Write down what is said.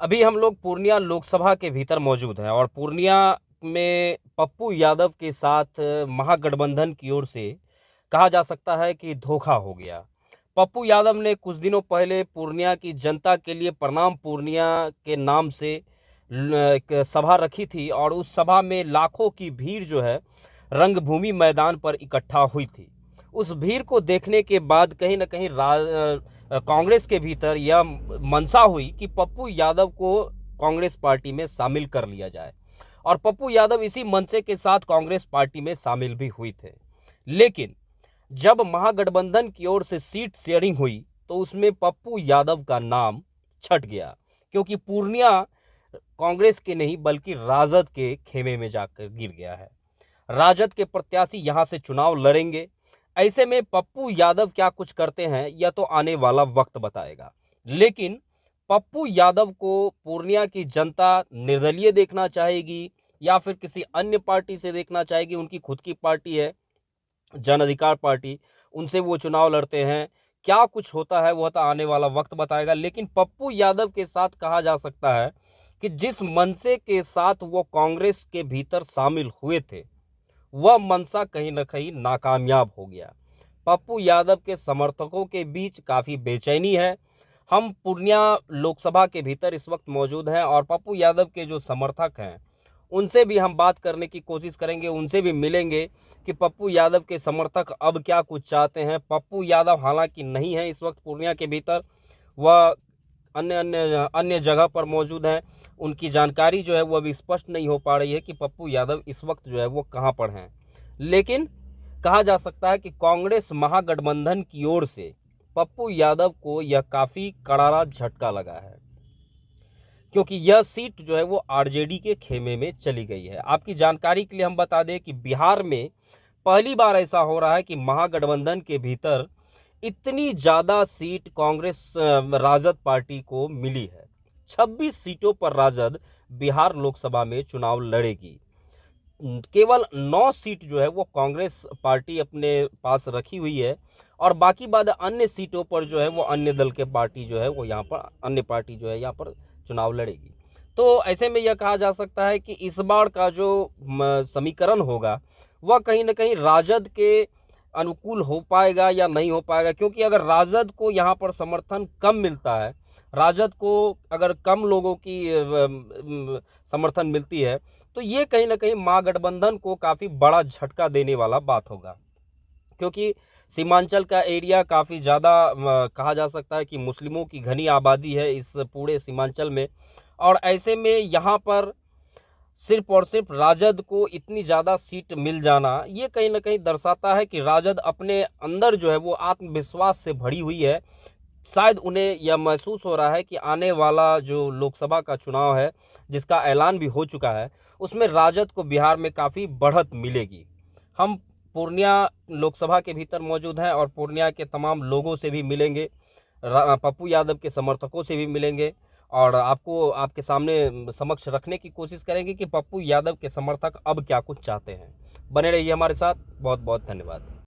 अभी हम लोग पूर्णिया लोकसभा के भीतर मौजूद हैं और पूर्णिया में पप्पू यादव के साथ महागठबंधन की ओर से कहा जा सकता है कि धोखा हो गया। पप्पू यादव ने कुछ दिनों पहले पूर्णिया की जनता के लिए प्रणाम पूर्णिया के नाम से एक सभा रखी थी और उस सभा में लाखों की भीड़ जो है रंगभूमि मैदान पर इकट्ठा हुई थी। उस भीड़ को देखने के बाद कहीं ना कहीं कांग्रेस के भीतर यह मंशा हुई कि पप्पू यादव को कांग्रेस पार्टी में शामिल कर लिया जाए और पप्पू यादव इसी मंशे के साथ कांग्रेस पार्टी में शामिल भी हुए थे। लेकिन जब महागठबंधन की ओर से सीट शेयरिंग हुई तो उसमें पप्पू यादव का नाम छट गया, क्योंकि पूर्णिया कांग्रेस के नहीं बल्कि राजद के खेमे में जाकर गिर गया है। राजद के प्रत्याशी यहां से चुनाव लड़ेंगे। ऐसे में पप्पू यादव क्या कुछ करते हैं यह तो आने वाला वक्त बताएगा। लेकिन पप्पू यादव को पूर्णिया की जनता निर्दलीय देखना चाहेगी या फिर किसी अन्य पार्टी से देखना चाहेगी। उनकी खुद की पार्टी है, जन अधिकार पार्टी, उनसे वो चुनाव लड़ते हैं। क्या कुछ होता है वह तो आने वाला वक्त बताएगा। लेकिन पप्पू यादव के साथ कहा जा सकता है कि जिस मनसे के साथ वो कांग्रेस के भीतर शामिल हुए थे वह मंशा कहीं न कहीं नाकामयाब हो गया। पप्पू यादव के समर्थकों के बीच काफ़ी बेचैनी है। हम पूर्णिया लोकसभा के भीतर इस वक्त मौजूद हैं और पप्पू यादव के जो समर्थक हैं उनसे भी हम बात करने की कोशिश करेंगे, उनसे भी मिलेंगे कि पप्पू यादव के समर्थक अब क्या कुछ चाहते हैं। पप्पू यादव हालांकि नहीं है इस वक्त पूर्णिया के भीतर, वह अन्य अन्य अन्य जगह पर मौजूद हैं। उनकी जानकारी जो है वो अभी स्पष्ट नहीं हो पा रही है कि पप्पू यादव इस वक्त जो है वो कहाँ पर हैं। लेकिन कहा जा सकता है कि कांग्रेस महागठबंधन की ओर से पप्पू यादव को यह काफ़ी करारा झटका लगा है, क्योंकि यह सीट जो है वो आरजेडी के खेमे में चली गई है। आपकी जानकारी के लिए हम बता दें कि बिहार में पहली बार ऐसा हो रहा है कि महागठबंधन के भीतर इतनी ज़्यादा सीट कांग्रेस राजद पार्टी को मिली है। 26 सीटों पर राजद बिहार लोकसभा में चुनाव लड़ेगी। केवल 9 सीट जो है वो कांग्रेस पार्टी अपने पास रखी हुई है और बाकी बाद अन्य सीटों पर जो है वो अन्य दल के पार्टी जो है वो यहाँ पर अन्य पार्टी जो है यहाँ पर चुनाव लड़ेगी। तो ऐसे में यह कहा जा सकता है कि इस बार का जो समीकरण होगा वह कहीं ना कहीं राजद के अनुकूल हो पाएगा या नहीं हो पाएगा, क्योंकि अगर राजद को यहाँ पर समर्थन कम मिलता है, राजद को अगर कम लोगों की समर्थन मिलती है तो ये कहीं ना कहीं महागठबंधन को काफ़ी बड़ा झटका देने वाला बात होगा। क्योंकि सीमांचल का एरिया काफ़ी ज़्यादा कहा जा सकता है कि मुस्लिमों की घनी आबादी है इस पूरे सीमांचल में, और ऐसे में यहाँ पर सिर्फ और सिर्फ राजद को इतनी ज़्यादा सीट मिल जाना ये कहीं ना कहीं दर्शाता है कि राजद अपने अंदर जो है वो आत्मविश्वास से भरी हुई है। शायद उन्हें यह महसूस हो रहा है कि आने वाला जो लोकसभा का चुनाव है जिसका ऐलान भी हो चुका है उसमें राजद को बिहार में काफ़ी बढ़त मिलेगी। हम पूर्णिया लोकसभा के भीतर मौजूद हैं और पूर्णिया के तमाम लोगों से भी मिलेंगे, पप्पू यादव के समर्थकों से भी मिलेंगे और आपको आपके सामने समक्ष रखने की कोशिश करेंगे कि पप्पू यादव के समर्थक अब क्या कुछ चाहते हैं। बने रहिए हमारे साथ। बहुत बहुत धन्यवाद।